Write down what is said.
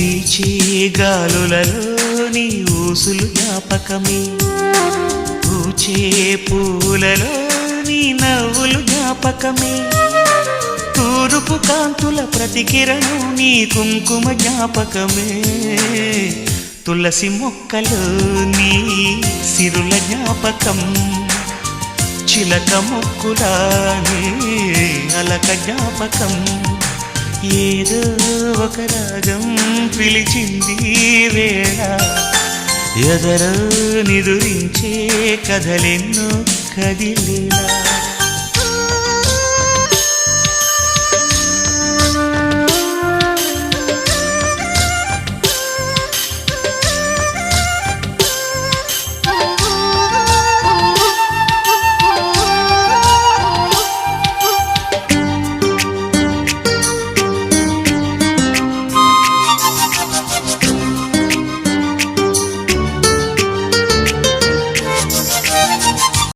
వీచే గాలులలో నీ ఊసులు జ్ఞాపకమే, పూచే పూలలో నీ నవ్వులు జ్ఞాపకమే, తూరుపు కాంతుల ప్రతికిరణం నీ కుంకుమ జ్ఞాపకమే, తులసి మొక్కలో నీ సిరుల జ్ఞాపకం, చిలక మొక్కులానే అలక జ్ఞాపకం, ఏదో ఒక రాగం పిలిచింది వేళ, ఎదరో నిదురించే కథలెన్నో కదిలేలా.